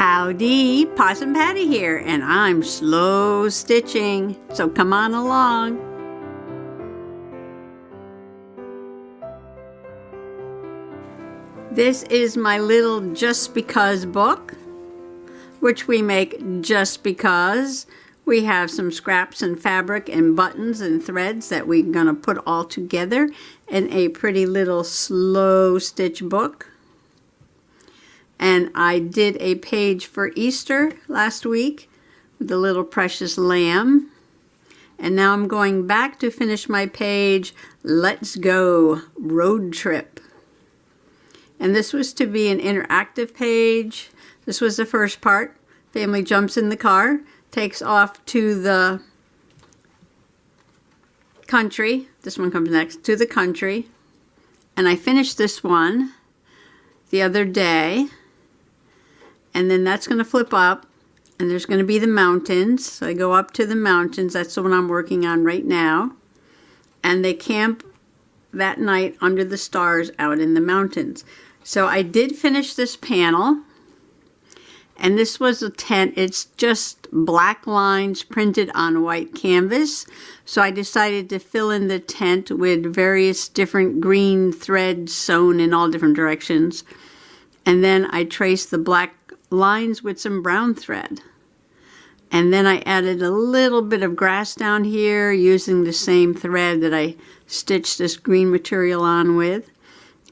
Howdy, Possum Patty here, and I'm slow stitching, so come on along. This is my little Just Because book, which we make just because. We have some scraps and fabric and buttons and threads that we're going to put all together in a pretty little slow stitch book. And I did a page for Easter last week with the little precious lamb. And now I'm going back to finish my page, Let's Go Road Trip. And this was to be an interactive page. This was the first part. Family jumps in the car, takes off to the country. This one comes next, to the country. And I finished this one the other day. And then that's going to flip up, and there's going to be the mountains. So I go up to the mountains. That's the one I'm working on right now. And they camp that night under the stars out in the mountains. So I did finish this panel. And this was a tent. It's just black lines printed on white canvas. So I decided to fill in the tent with various different green threads sewn in all different directions. And then I traced the black lines with some brown thread. And then I added a little bit of grass down here using the same thread that I stitched this green material on with.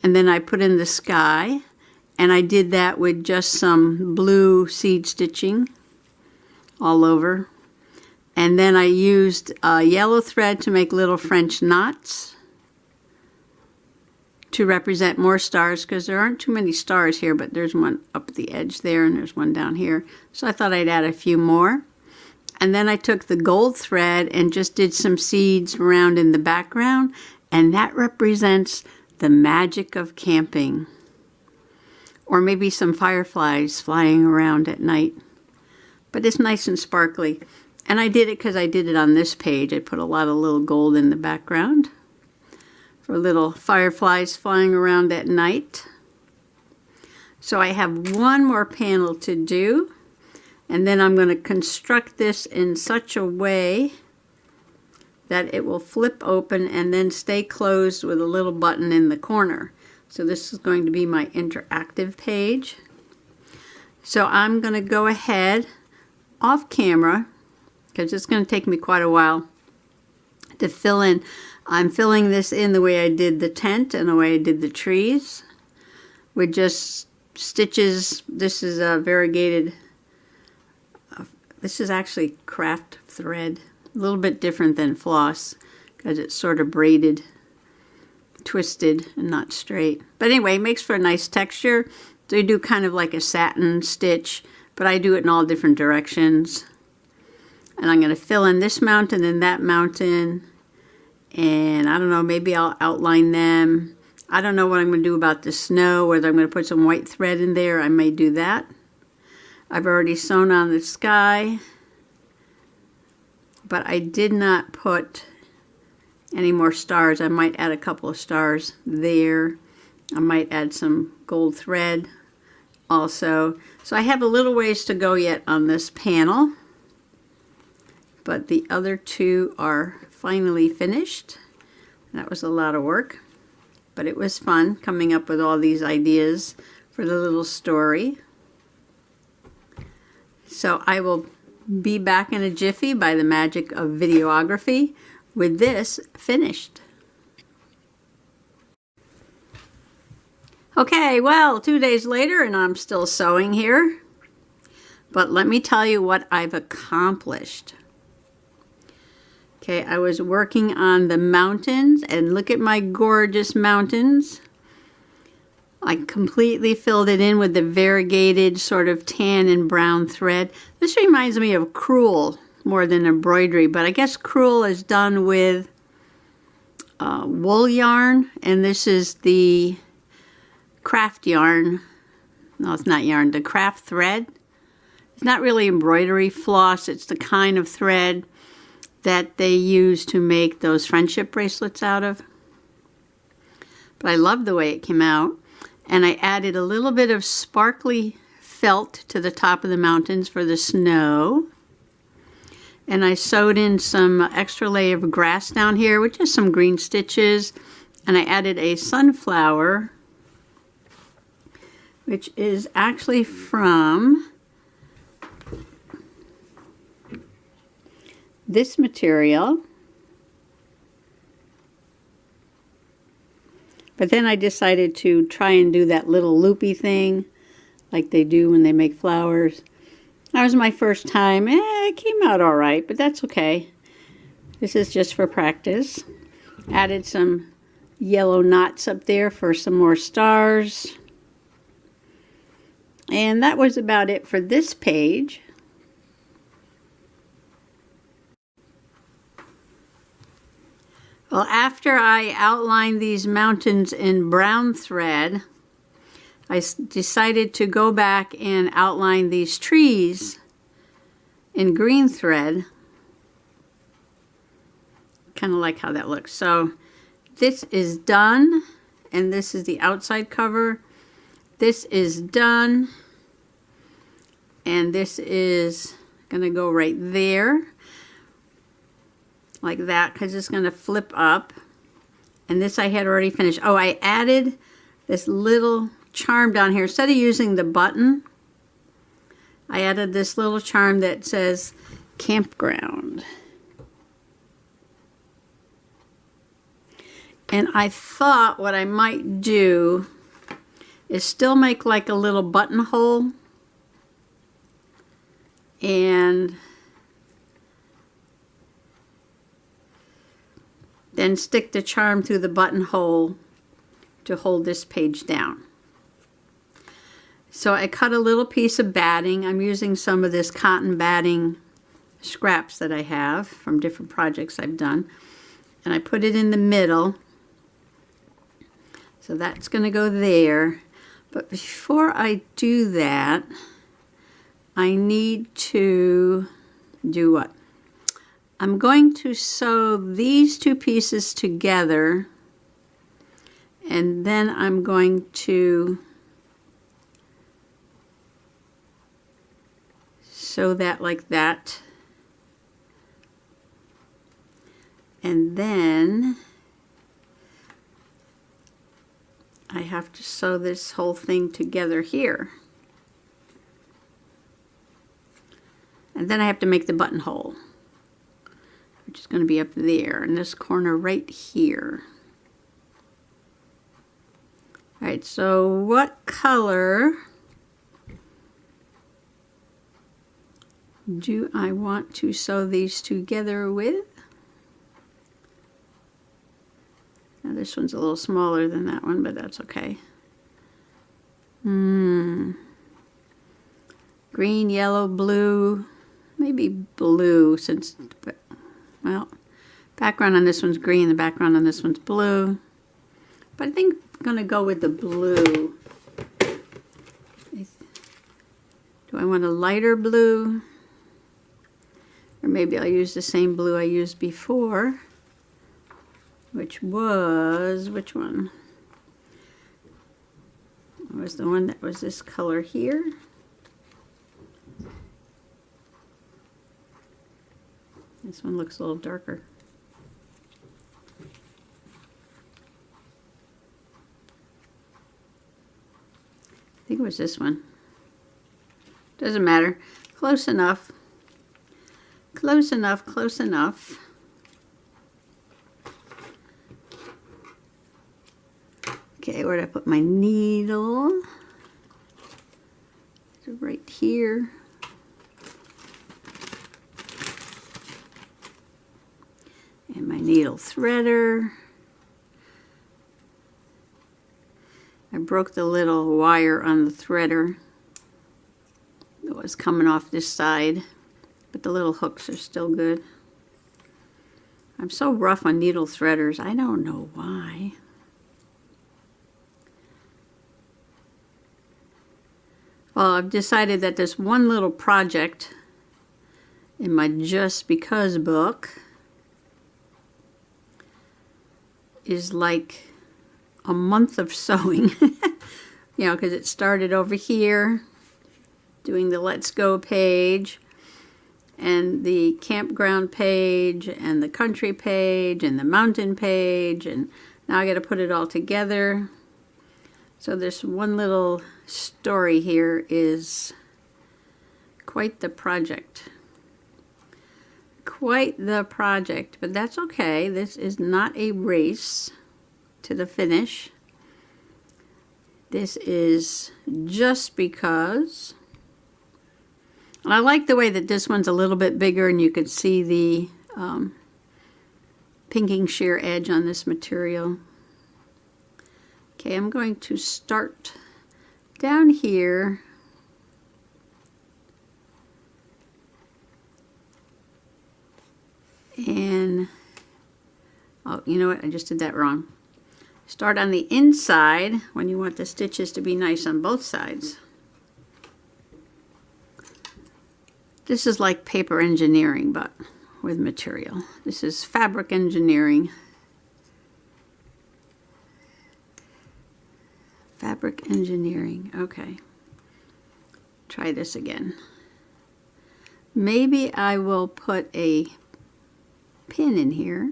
And then I put in the sky. And I did that with just some blue seed stitching all over. And then I used yellow thread to make little French knots to represent more stars, because there aren't too many stars here, but there's one up at the edge there and there's one down here. So I thought I'd add a few more. And then I took the gold thread and just did some seeds around in the background, and that represents the magic of camping. Or maybe some fireflies flying around at night. But it's nice and sparkly. And I did it because I did it on this page. I put a lot of little gold in the background for little fireflies flying around at night. So I have one more panel to do. And then I'm going to construct this in such a way that it will flip open and then stay closed with a little button in the corner. So this is going to be my interactive page. So I'm going to go ahead off camera, because it's going to take me quite a while to fill in. I'm filling this in the way I did the tent and the way I did the trees with just stitches. This is a variegated, this is actually craft thread, a little bit different than floss because it's sort of braided, twisted and not straight. But anyway, it makes for a nice texture. So you do kind of like a satin stitch, but I do it in all different directions. And I'm going to fill in this mountain and that mountain. And I don't know, maybe I'll outline them. I don't know what I'm going to do about the snow, whether I'm going to put some white thread in there. I may do that. I've already sewn on the sky, but I did not put any more stars. I might add a couple of stars there. I might add some gold thread also. So I have a little ways to go yet on this panel, but the other two are finally finished. That was a lot of work, but it was fun coming up with all these ideas for the little story. So I will be back in a jiffy by the magic of videography with this finished. Okay, well, 2 days later and I'm still sewing here. But let me tell you what I've accomplished. Okay, I was working on the mountains, and look at my gorgeous mountains. I completely filled it in with the variegated sort of tan and brown thread. This reminds me of crewel more than embroidery, but I guess crewel is done with wool yarn, and this is the craft yarn. No, it's not yarn, the craft thread. It's not really embroidery floss, it's the kind of thread that they use to make those friendship bracelets out of. But I love the way it came out. And I added a little bit of sparkly felt to the top of the mountains for the snow. And I sewed in some extra layer of grass down here with just some green stitches. And I added a sunflower, which is actually from this material. But then I decided to try and do that little loopy thing like they do when they make flowers. That was my first time. It came out all right, but that's okay. This is just for practice. Added some yellow knots up there for some more stars. And that was about it for this page. Well, after I outlined these mountains in brown thread, I decided to go back and outline these trees in green thread. Kind of like how that looks. So this is done, and this is the outside cover. This is done, and this is going to go right there, like that, because it's going to flip up. And this I had already finished. Oh, I added this little charm down here. Instead of using the button, I added this little charm that says campground. And I thought what I might do is still make like a little buttonhole and then stick the charm through the buttonhole to hold this page down. So I cut a little piece of batting. I'm using some of this cotton batting scraps that I have from different projects I've done. And I put it in the middle. So that's going to go there. But before I do that, I need to do what? I'm going to sew these two pieces together, and then I'm going to sew that like that. And then I have to sew this whole thing together here. And then I have to make the buttonhole, which is going to be up there in this corner right here. All right, so what color do I want to sew these together with? Now this one's a little smaller than that one, but that's okay. Green, yellow, blue, maybe blue, since, well, background on this one's green, the background on this one's blue. But I think I'm going to go with the blue. Do I want a lighter blue? Or maybe I'll use the same blue I used before, which was, which one? It was the one that was this color here. This one looks a little darker. I think it was this one. Doesn't matter. Close enough. Close enough, close enough. Okay, where did I put my needle? So right here. And my needle threader. I broke the little wire on the threader that was coming off this side, but the little hooks are still good. I'm so rough on needle threaders, I don't know why. Well, I've decided that this one little project in my Just Because book is like a month of sewing. You know, because it started over here doing the Let's Go page and the campground page and the country page and the mountain page, and now I got to put it all together. So this one little story here is quite the project. Quite the project, but that's okay. This is not a race to the finish. This is just because. And I like the way that this one's a little bit bigger and you could see the pinking sheer edge on this material. Okay, I'm going to start down here. And, oh, you know what? I just did that wrong. Start on the inside when you want the stitches to be nice on both sides. This is like paper engineering, but with material. This is fabric engineering. Fabric engineering, okay. Try this again. Maybe I will put a pin in here.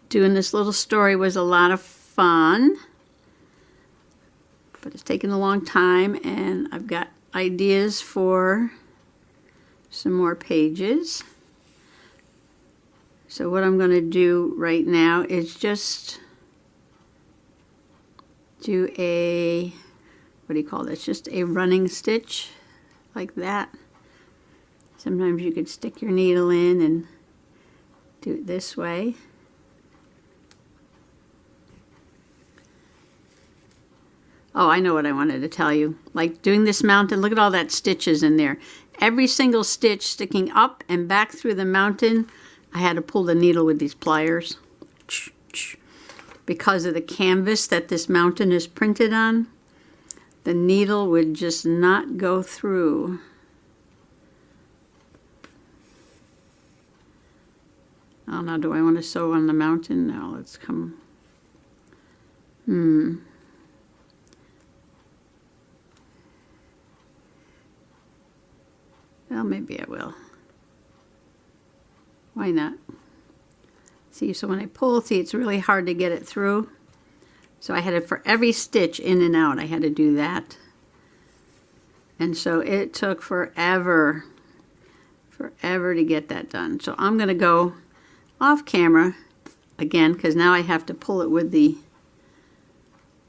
Doing this little story was a lot of fun, but it's taken a long time, and I've got ideas for some more pages. So what I'm going to do right now is just do a, what do you call this? Just a running stitch like that. Sometimes you could stick your needle in and do it this way. Oh, I know what I wanted to tell you. Like doing this mountain, look at all that stitches in there. Every single stitch sticking up and back through the mountain, I had to pull the needle with these pliers because of the canvas that this mountain is printed on. The needle would just not go through. Oh, now do I want to sew on the mountain? No, let's come. Well, maybe I will. Why not? See, so when I pull, see, it's really hard to get it through. So I had to, for every stitch in and out, I had to do that. And so it took forever to get that done. So I'm going to go off camera again, because now I have to pull it with the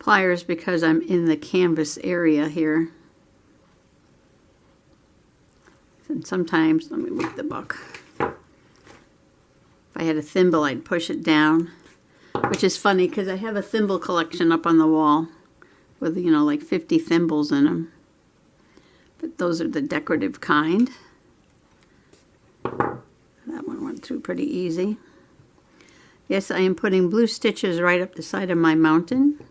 pliers because I'm in the canvas area here. And sometimes, let me move the book. If I had a thimble, I'd push it down, which is funny because I have a thimble collection up on the wall with, you know, like 50 thimbles in them. But those are the decorative kind. That one went through pretty easy. Yes, I am putting blue stitches right up the side of my mountain.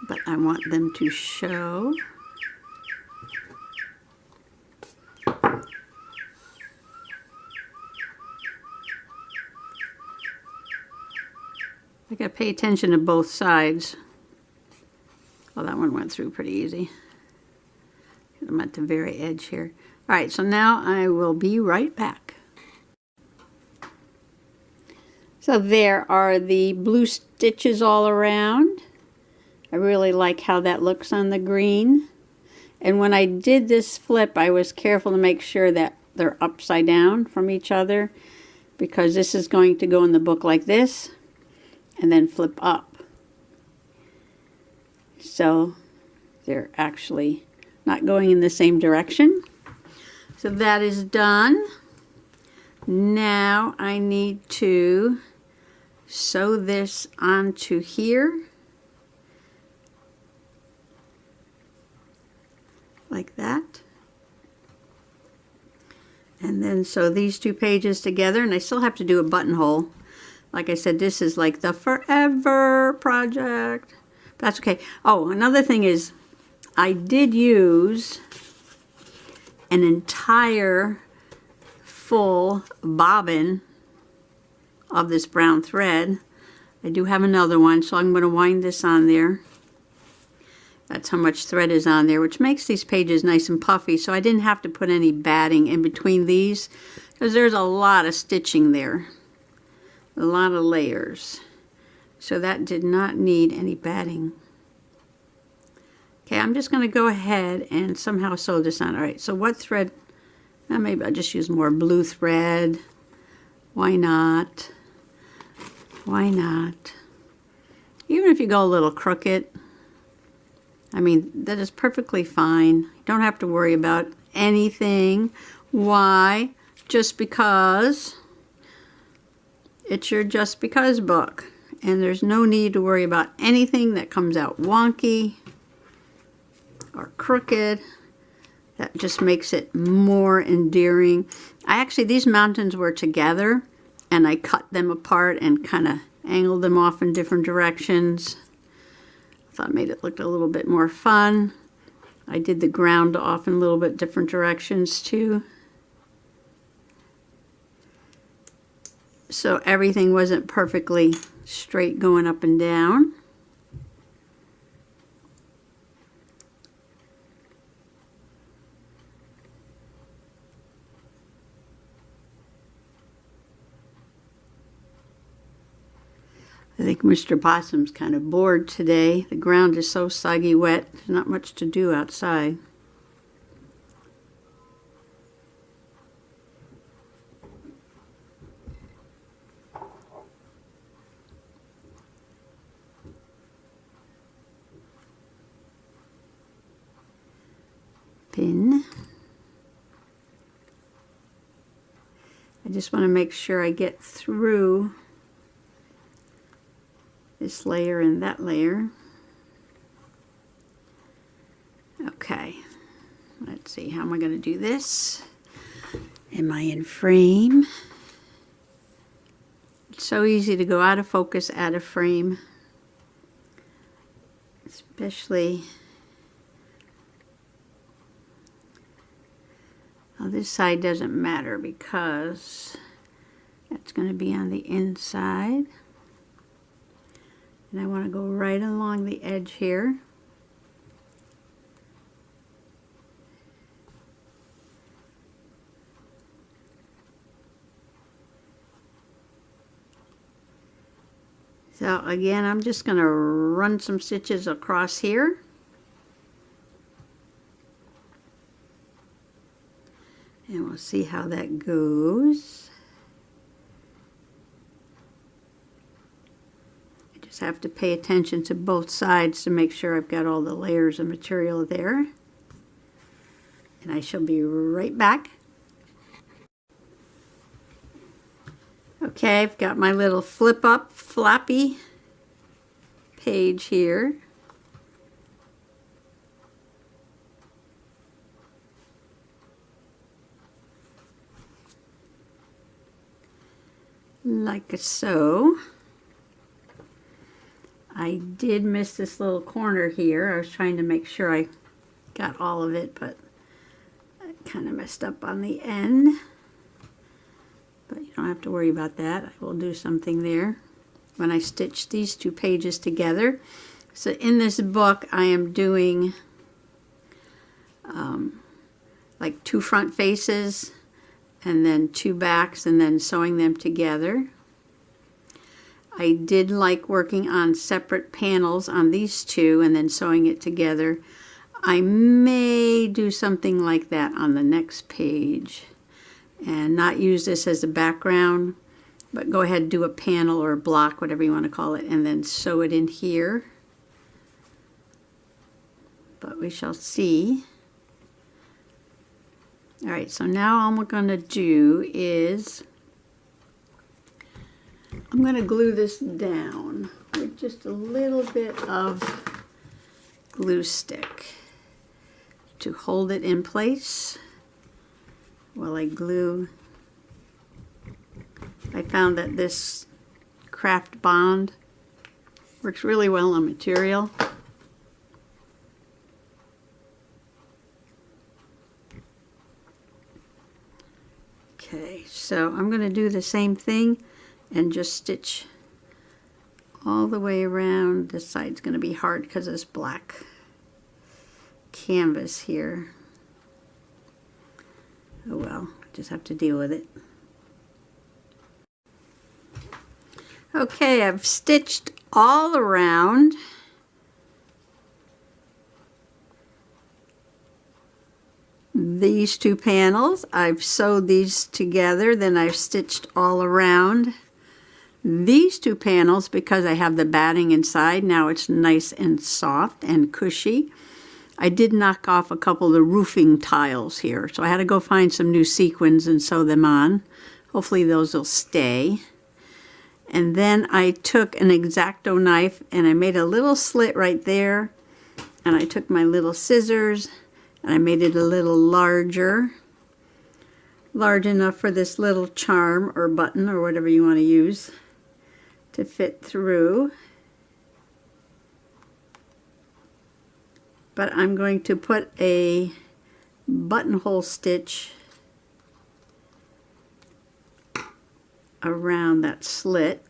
But I want them to show. I got to pay attention to both sides. Well, that one went through pretty easy. I'm at the very edge here. All right, so now I will be right back. So there are the blue stitches all around. I really like how that looks on the green. And when I did this flip, I was careful to make sure that they're upside down from each other, because this is going to go in the book like this and then flip up. So they're actually not going in the same direction. So that is done. Now I need to sew this onto here. Like that. And then sew these two pages together, and I still have to do a buttonhole. Like I said, this is like the forever project. That's okay. Oh, another thing is I did use an entire full bobbin of this brown thread. I do have another one, so I'm going to wind this on there. That's how much thread is on there, which makes these pages nice and puffy, so I didn't have to put any batting in between these because there's a lot of stitching there, a lot of layers. So that did not need any batting. Okay, I'm just going to go ahead and somehow sew this on. All right, so what thread? Maybe I'll just use more blue thread. Why not? Why not? Even if you go a little crooked, I mean, that is perfectly fine. You don't have to worry about anything. Why? Just because it's your Just Because book. And there's no need to worry about anything that comes out wonky or crooked. That just makes it more endearing. These mountains were together, and I cut them apart and kind of angled them off in different directions. I thought it made it look a little bit more fun. I did the ground off in a little bit different directions too. So everything wasn't perfectly straight going up and down. I think Mr. Possum's kind of bored today. The ground is so soggy wet. There's not much to do outside. Pin. I just want to make sure I get through this layer and that layer. Okay, let's see, how am I going to do this? Am I in frame? It's so easy to go out of focus, out of frame, especially. Well, this side doesn't matter because that's going to be on the inside. And I want to go right along the edge here. So again, I'm just going to run some stitches across here. And we'll see how that goes. Have to pay attention to both sides to make sure I've got all the layers of material there. And I shall be right back. Okay, I've got my little flip up floppy page here. Like so. I did miss this little corner here. I was trying to make sure I got all of it, but I kind of messed up on the end. But you don't have to worry about that. I will do something there when I stitch these two pages together. So in this book, I am doing like 2 front faces and then 2 backs and then sewing them together. I did like working on separate panels on these 2 and then sewing it together. I may do something like that on the next page and not use this as a background, but go ahead and do a panel or a block, whatever you want to call it, and then sew it in here. But we shall see. All right, so now all I'm going to do is I'm going to glue this down with just a little bit of glue stick to hold it in place while I glue. I found that this Craft Bond works really well on material. Okay, so I'm going to do the same thing and just stitch all the way around. This side's going to be hard because it's black canvas here. Oh well, just have to deal with it. Okay, I've stitched all around. These two panels. I've sewed these together, then I've stitched all around. These two panels, because I have the batting inside, now it's nice and soft and cushy. I did knock off a couple of the roofing tiles here, so I had to go find some new sequins and sew them on. Hopefully those will stay. And then I took an X-Acto knife and I made a little slit right there, and I took my little scissors and I made it a little larger, large enough for this little charm or button or whatever you want to use to fit through. But I'm going to put a buttonhole stitch around that slit,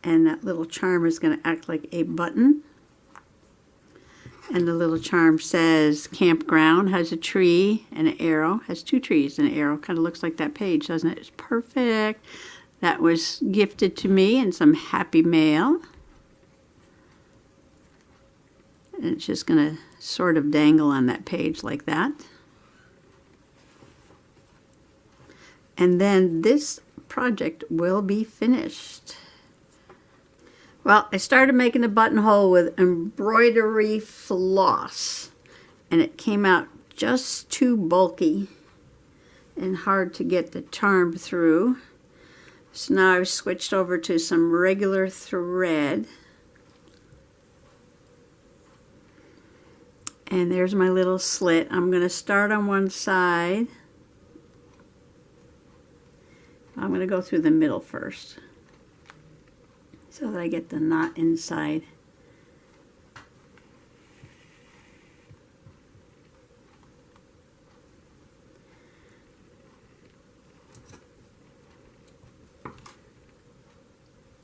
and that little charm is going to act like a button. And the little charm says campground, has a tree and an arrow, has two trees and an arrow. Kind of looks like that page, doesn't it? It's perfect. That was gifted to me in some happy mail. And it's just going to sort of dangle on that page like that. And then this project will be finished. Well, I started making a buttonhole with embroidery floss, and it came out just too bulky and hard to get the charm through. So now I've switched over to some regular thread. And there's my little slit. I'm going to start on one side. I'm going to go through the middle first so that I get the knot inside.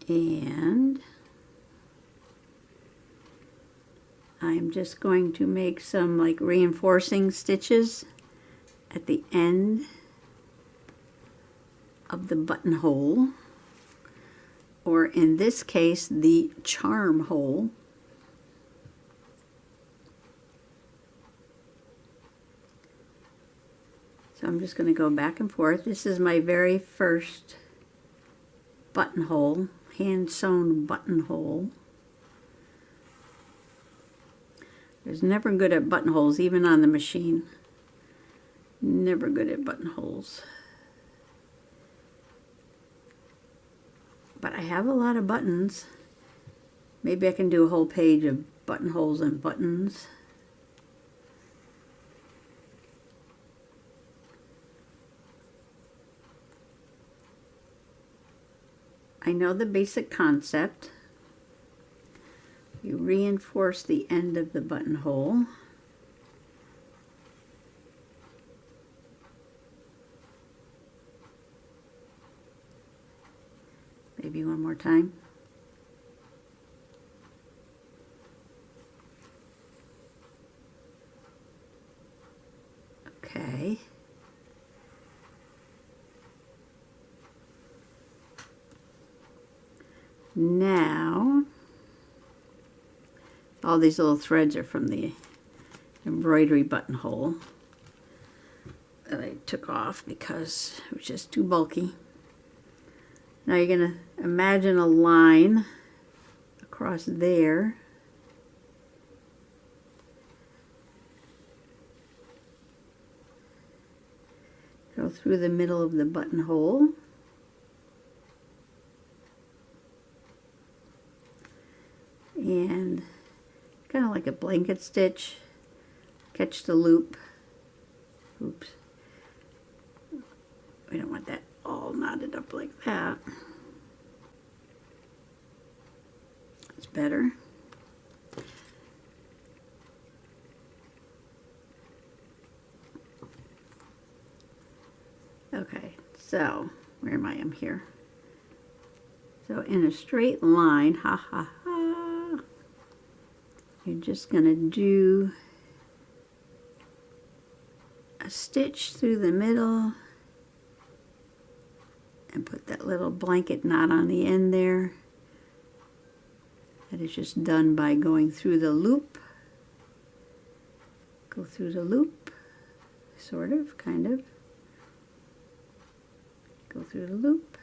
And I'm just going to make some like reinforcing stitches at the end of the buttonhole, or in this case the charm hole. So I'm just going to go back and forth. This is my very first buttonhole, hand sewn buttonhole. I was never good at buttonholes, even on the machine. Never good at buttonholes. But I have a lot of buttons. Maybe I can do a whole page of buttonholes and buttons. I know the basic concept. You reinforce the end of the buttonhole. Maybe one more time. Okay. Now, all these little threads are from the embroidery buttonhole that I took off because it was just too bulky. Now you're going to imagine a line across there. Go through the middle of the buttonhole. And kind of like a blanket stitch, catch the loop. Oops. We don't want that all knotted up like that. That's better. Okay, so where am I? I'm here. So in a straight line, ha ha ha, you're just going to do a stitch through the middle and put that little blanket knot on the end there. That is just done by going through the loop. Go through the loop, sort of, kind of. Go through the loop.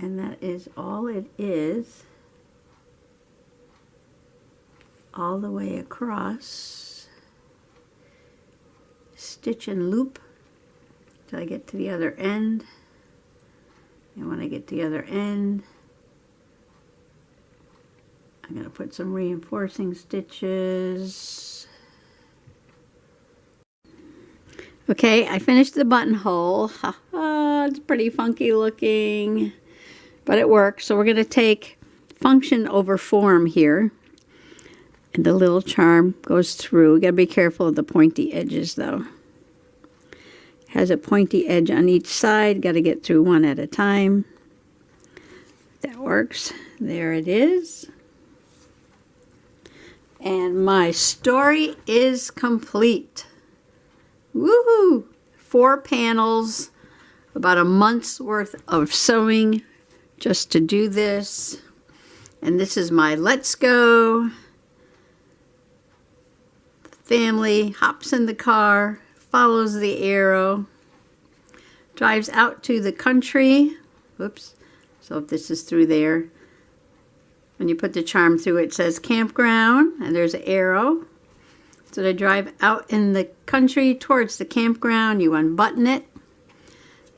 And that is all it is. All the way across. Stitch and loop till I get to the other end. And when I get to the other end, I'm going to put some reinforcing stitches. Okay, I finished the buttonhole. Ha ha, it's pretty funky looking, but it works. So we're going to take function over form here. And the little charm goes through. You got to be careful of the pointy edges though. It has a pointy edge on each side. Got to get through one at a time. That works. There it is. And my story is complete. Woohoo! 4 panels, about a month's worth of sewing just to do this. And this is my Let's Go. The family hops in the car, follows the arrow, drives out to the country. Whoops. So if this is through there, when you put the charm through, it says campground, and there's an arrow. So they drive out in the country towards the campground. You unbutton it,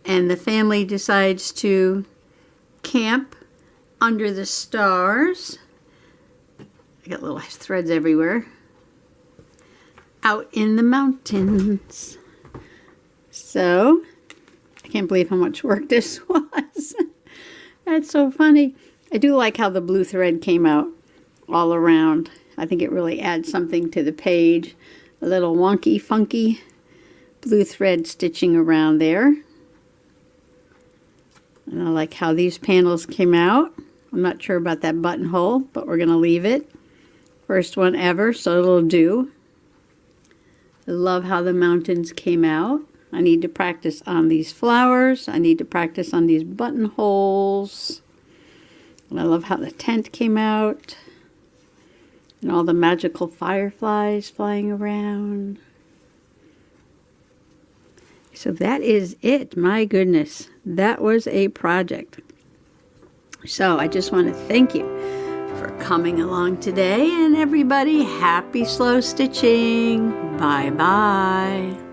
and the family decides to camp under the stars. I got little threads everywhere. Out in the mountains. So, I can't believe how much work this was. That's so funny. I do like how the blue thread came out all around. I think it really adds something to the page. A little wonky, funky blue thread stitching around there. And I like how these panels came out. I'm not sure about that buttonhole, but we're going to leave it. First one ever, so it'll do. I love how the mountains came out. I need to practice on these flowers. I need to practice on these buttonholes. And I love how the tent came out. And all the magical fireflies flying around. So that is it. My goodness. That was a project. So I just want to thank you for coming along today. And everybody, happy slow stitching. Bye-bye.